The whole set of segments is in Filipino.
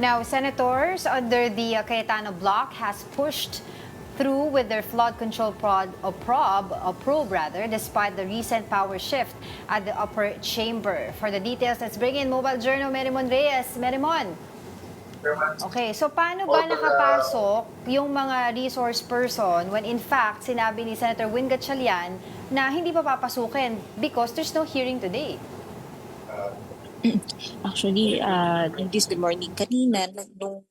Now, senators under the Cayetano bloc has pushed through with their flood control probe rather, despite the recent power shift at the upper chamber. For the details, let's bring in Mobile Journal Merimon Reyes. Merimon. Okay, so paano ba nakapasok yung mga resource person when in fact sinabi ni Senator Win Gatchalian na hindi pa papasukin because there's no hearing today? Actually, this good morning kanina, nung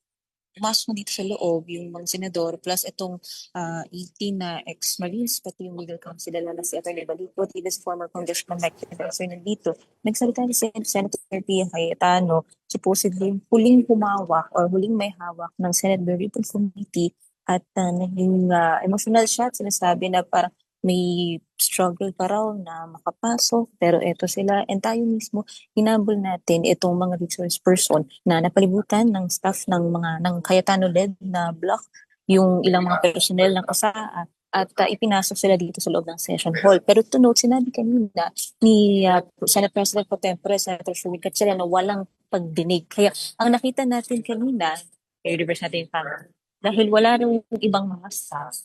pumasok na dito sa loob yung mga senador plus itong 18 na ex-Marines, pati yung legal counsel na si Atty. Balico, even si former Congressman Mike Defensor nandito. Nagsalita ni Senator Pia Cayetano, supposedly huling humawak or huling may hawak ng Senate Blue Ribbon Committee at naging emotional siya at sinasabi na parang may struggle pa raw na makapasok pero eto sila and tayo mismo hinabol natin itong mga resource person na napalibutan ng staff ng Cayetano-led na block yung ilang mga personnel ng KASAA at ipinasok sila dito sa loob ng session hall. Pero to note, sinabi kanina ni Senate President Pro Tempore, Senator Sherwin Gatchalian na walang pagdinig. Kaya ang nakita natin kanina, i-reverse natin yung camera, dahil wala rin ibang mga staff,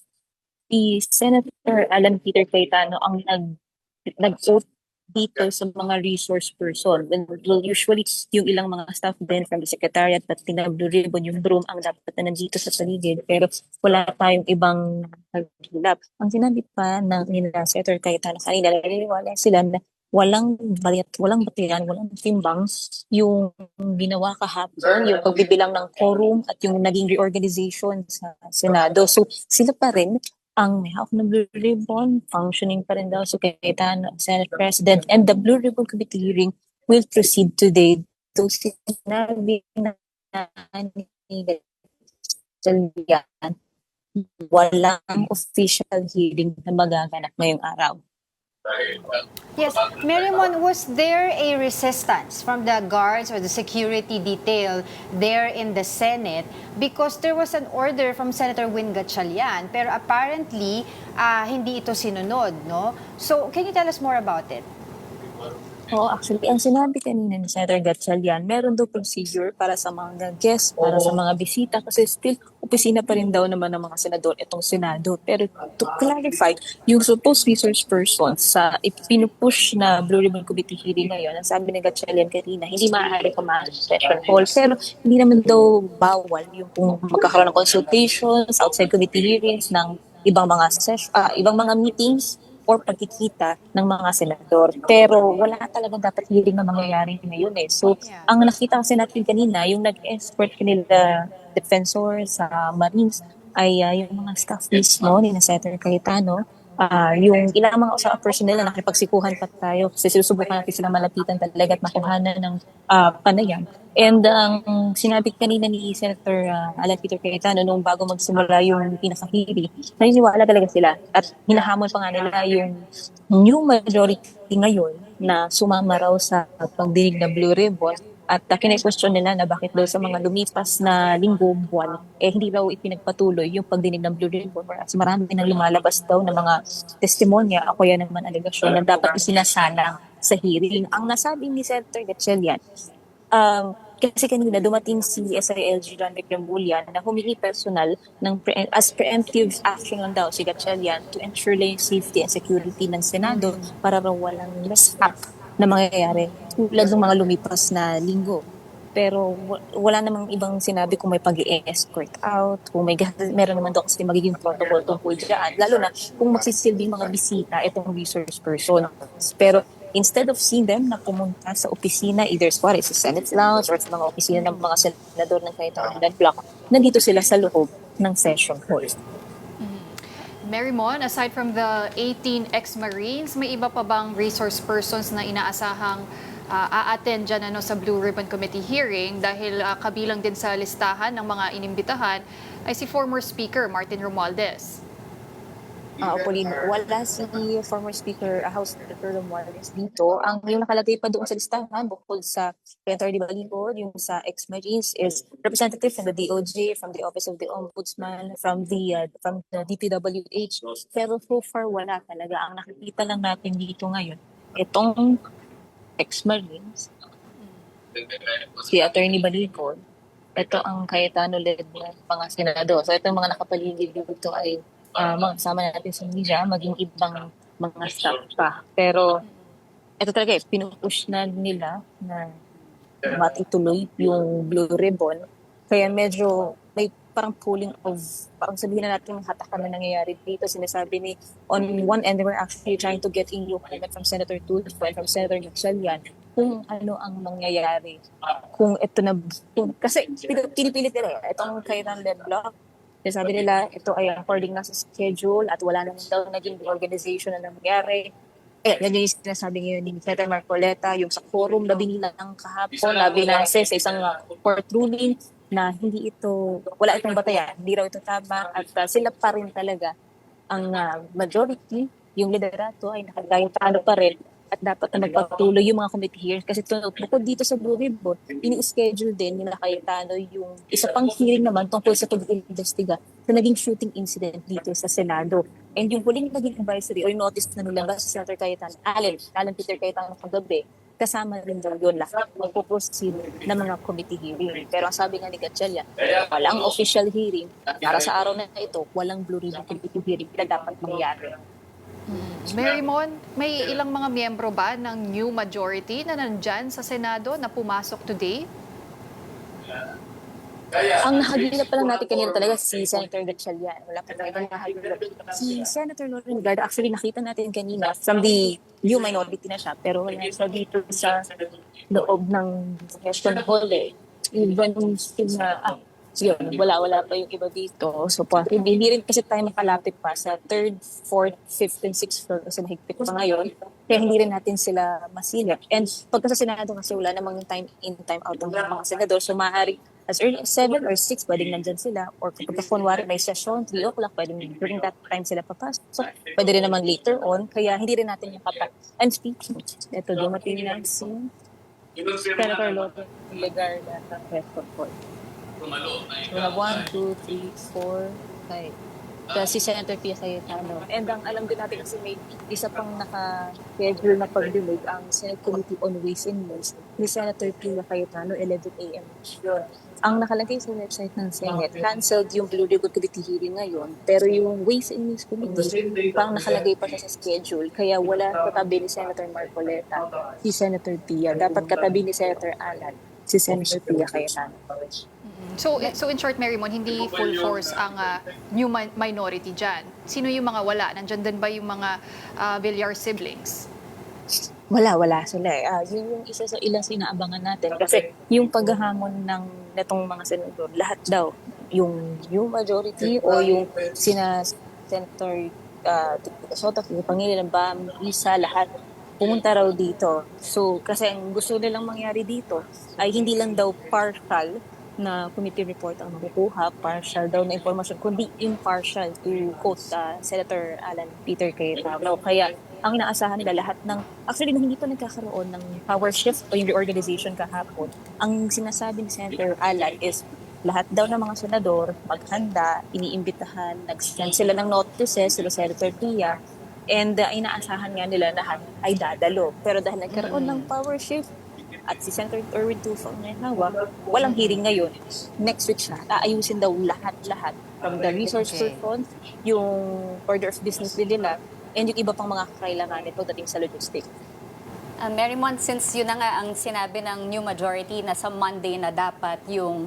si Senator Alan Peter Cayetano ang nag-oath dito sa mga resource person. Well, usually, yung ilang mga staff din from the secretariat at Blue Ribbon, yung broom ang dapat na nandito sa paligid. Pero wala tayong ibang naghilap. Ang sinabi pa ng nila Senator Cayetano kanina, naniniwala sila na walang batiran, walang timbang yung ginawa kahapon, yung pagbibilang ng quorum at yung naging reorganization sa Senado. So sila pa rin ang may hawak ng Blue Ribbon, functioning pa rin daw si Cayetano, Senate President, and the Blue Ribbon Committee hearing will proceed today. So sinabi na ni Gatchalian, walang official hearing na magaganap ngayong araw. Yes, Merimon, was there a resistance from the guards or the security detail there in the Senate because there was an order from Senator Win Gatchalian pero apparently hindi ito sinunod, no? So, can you tell us more about it? Oo, actually, ang sinabi kanina ni Senator Gatchalian, meron daw procedure para sa mga guests, para sa mga bisita, kasi still, opisina pa rin daw naman ng mga senador itong Senado. Pero to clarify, yung supposed resource person sa pinupush na Blue Ribbon Committee hearing ngayon, ang sabi ni Gatchalian kanina, hindi maaari pumasok sa session hall, pero hindi naman daw bawal yung kung magkakaroon ng consultations, outside committee hearings ng ibang mga ibang mga meetings or pagkikita ng mga senador. Pero wala talagang dapat hearing na mangyayari ngayon eh. So, ang nakita kasi natin kanina, yung nag-escort kanila defensor sa Marines ay yung mga staff mismo ni Senator Cayetano, yung ilang mga usaang personnel na nakipagsikuhan pa tayo kasi sinusubukan natin silang malapitan talaga at makuhanan ng panayam. And ang sinabi kanina ni Senator Alan Peter Cayetano nung bago magsimula yung pinaka-hearing, naniniwala talaga sila at hinahamon pa nga nila yung new majority ngayon na sumama raw sa pagdinig ng Blue Ribbon at kine-question nila na bakit daw sa mga lumipas na linggo, buwan, hindi raw ipinagpatuloy yung pagdinig ng Blue Ribbon. Kasi marami nang lumalabas daw ng mga testimonya, ako yan naman alegasyon na dapat isinasalang sa hearing. Ang nasabi ni Senator Gatchalian, kasi kanina dumating si SILG John Reclambulian na humingi personal ng as preemptive action lang daw si Gatchalian to ensure lang yung safety and security ng Senado para raw walang mishap na mangyayari tulad ng mga lumipas na linggo. Pero wala namang ibang sinabi kung may pag-i-escort out, kung meron naman daw kasi magiging protocol tungkol dyan, lalo na kung magsisilbing mga bisita itong resource person. Pero instead of seeing them na pumunta sa opisina, either sa Senate Lounge or sa mga opisina ng mga senador ng Cayetano-led block, nandito sila sa loob ng session hall. Merimon, aside from the 18 ex-Marines, may iba pa bang resource persons na inaasahang a-attend dyan sa Blue Ribbon Committee hearing dahil kabilang din sa listahan ng mga inimbitahan ay si former Speaker Martin Romualdez. Pauline, wala si former Speaker, House Speaker Romualdez dito. Yung nakalagay pa doon sa listahan, bukod sa Atty. Balico, yung sa ex-Marines is representative from the DOJ, from the Office of the Ombudsman, from the DPWH. Pero so far, wala talaga. Ang nakikita lang natin dito ngayon, itong ex-Marines, si Atty. Balico, ito ang Cayetano-led na mga senador. So itong mga nakapaligid dito ay mga kasama natin sa media, maging ibang mga staff pa. Pero ito talaga pinupush na nila na matituloy yung Blue Ribbon. Kaya medyo may parang pulling of, parang sabihin na natin hatakan na nangyayari dito. Sinasabi ni, on one end, we're actually trying to get a new comment from Senator Tulfo and from Senator Gatchalian kung ano ang mangyayari. Kung ito na, kasi pinipilit nila, itong Cayetano-led block, sabi nila, ito ay according na sa schedule at wala naman daw naging organization na nangyari. Yan yung sinasabi ngayon ni Senator Marcoleta, yung sa quorum, labing lang kahapon, na binase sa isang court ruling na hindi ito, wala itong batayan, hindi raw ito tama, at sila pa rin talaga ang majority, yung liderato ay nakagayang pa rin at dapat na magpatuloy yung mga committee hearings kasi bukod dito sa Blue Ribbon, ini-schedule din yung Cayetano yung isa pang hearing naman tungkol sa pag-iimbestiga sa naging shooting incident dito sa Senado. And yung huling naging advisory or notice na nilabas sa Senator Cayetano, Alan Peter Cayetano kagabi, kasama rin daw yun lahat magpo-proceed ng mga committee hearing. Pero ang sabi nga ni Gatchalian, walang official hearing para sa araw na ito, walang Blue Ribbon committee hearing na dapat mangyari. Mary Mon, may ilang mga miyembro ba ng new majority na nandyan sa Senado na pumasok today? Ang nahagilap pa lang natin kanina talaga si Senator Gatchalian. Wala pa talaga nahagilap. Si Senator Lauren Garda, actually nakita natin kanina from the new minority na siya, pero wala siya dito sa loob ng question hall eh. Even sila, yun, wala pa yung iba dito. So, hindi rin kasi tayo makalapit pa sa 3rd, 4th, 5th, and 6th floor kasi mahigpit pa ngayon. Kaya hindi rin natin sila masilip. And pagka sa Senado kasi wala namang time in, time out ng mga senador. So, maaari as early as 7 or 6, pwedeng nandyan sila. Or kapag kunwari may session, 3 o'clock, pwedeng during that time sila papasok. So, pwede rin naman later on. Kaya hindi rin natin yung kapat. And speaking, ito, dumating na si Senator Lotte Legarda sa press report. We have 1, 2, 3, 4, 5. Si Senator Pia Cayetano. And ang alam din natin kasi may isa pang naka-schedule na pagdilig ang Senate Committee on Ways and Means ni Senator Pia Cayetano, 11 a.m. Yun. Ang nakalagay sa website ng Senate, canceled yung Blue Ribbon Committee hearing ngayon, pero yung Ways and Means Committee, pang nakalagay pa siya sa schedule, kaya wala katabi ni Senator Marcoleta, si Senator Pia. Dapat katabi ni Senator Alan, si Senator Pia Cayetano. So in short, Mary Mon, hindi full force ang new minority dyan. Sino yung mga wala? Nandyan din ba yung mga Villar siblings? Wala sila eh. Yun yung isa sa ilang sinaabangan natin. Kasi yung paghahamon ng netong mga senador, lahat daw, yung majority o yung Senator Soto, yung Pangilinan Bam, Isa, lahat, pumunta raw dito. So, kasi ang gusto nilang mangyari dito ay hindi lang daw partial na committee report ang makukuha, partial daw na informasyon, kundi impartial to quote Senator Alan Peter Cayetano. Kaya ang inaasahan nila lahat ng, actually hindi pa nagkakaroon ng power shift o yung reorganization kahapon, ang sinasabi ni Senator Alan is lahat daw ng mga senador maghanda, iniimbitahan, nag-send sila ng notices sila Senator Pia, and inaasahan nga nila lahat ay dadalo. Pero dahil nagkaroon ng power shift, at si Senator Erwin Tulfo ang hawak, walang hearing ngayon. Next week siya, aayusin daw lahat-lahat from the resource persons, yung order of business din nila, and yung iba pang mga kakailangan nito dating sa logistics. Mary Mon, since yun na nga ang sinabi ng new majority na sa Monday na dapat yung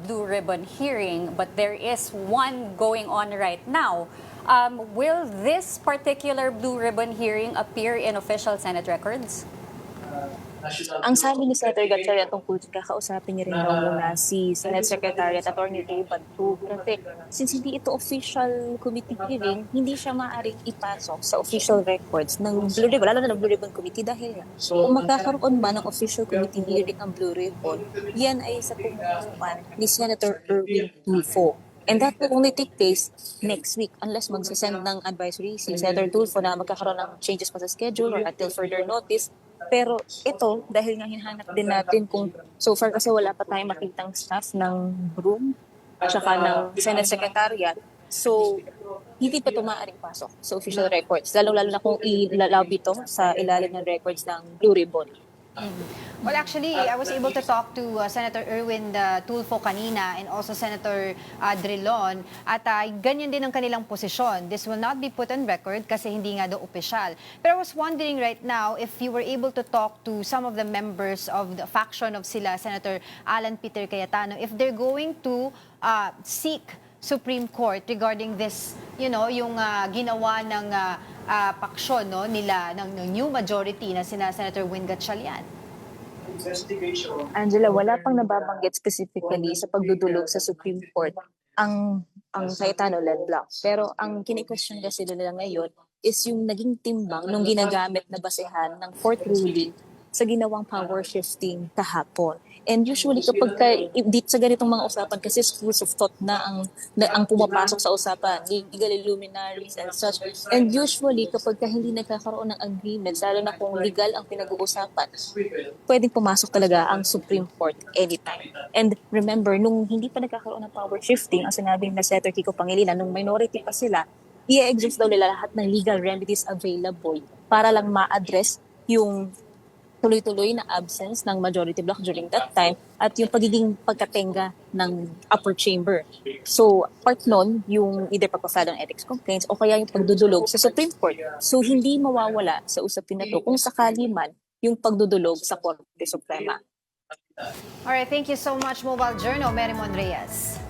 Blue Ribbon hearing, but there is one going on right now, will this particular Blue Ribbon hearing appear in official Senate records? Ang sabi ni Senator Gatchalian tungkol kakausapin niya rin daw muna si Senate Secretary at Attorney Dave Bantu. Kasi since hindi ito official committee hearing, hindi siya maaaring ipasok sa official records ng Blue Ribbon, lalo na ng Blue Ribbon Committee dahil kung magkakaroon ba ng official committee hearing ang Blue Ribbon, yan ay sa pumupuan ni Senator Erwin Tulfo. And that will only take place next week unless magsasend ng advisory si Senator Tulfo na magkakaroon ng changes pa sa schedule or until further notice. Pero ito, dahil nga hinahanap din natin kung so far kasi wala pa tayong makitang staff ng room at saka ng Senate Secretariat. So, hindi pa ito maaaring pasok sa official records. Lalo na kung ilalab ito sa ilalim ng records ng Blue Ribbon. Well, actually, I was able to talk to Senator Erwin Tulfo kanina and also Senator Drilon at ganyan din ang kanilang posisyon. This will not be put on record kasi hindi nga daw opisyal. Pero I was wondering right now if you were able to talk to some of the members of the faction of sila, Senator Alan Peter Cayetano, if they're going to seek Supreme Court regarding this, yung ginawa ng paksyon nila ng new majority na sina Senator Win Gatchalian. Angela, wala pang nababanggit specifically sa pagdudulog sa Supreme Court ang Cayetano-led block. Pero ang kini-question kasi nila ngayon is yung naging timbang nung ginagamit na basehan ng court ruling sa ginawang power shifting kahapon. And usually kapag dito sa ganitong mga usapan kasi schools of thought na ang pumapasok sa usapan, legal luminaries and such. And usually kapag hindi nagkakaroon ng agreement, lalo na kung legal ang pinag-uusapan, pwedeng pumasok talaga ang Supreme Court anytime. And remember, nung hindi pa nagkakaroon ng power shifting, ang sinabi na Senator Kiko Pangilinan, nung minority pa sila, i-exhaust daw nila lahat ng legal remedies available para lang ma-address yung tuloy-tuloy na absence ng majority block during that time at yung pagiging pagkatenga ng upper chamber. So, part nun, yung either pagpafile ng ethics complaints o kaya yung pagdudulog sa Supreme Court. So, hindi mawawala sa usapin na to kung sakali man yung pagdudulog sa Korte Suprema. Alright, thank you so much, Mobile Journal, Merrimon Reyes.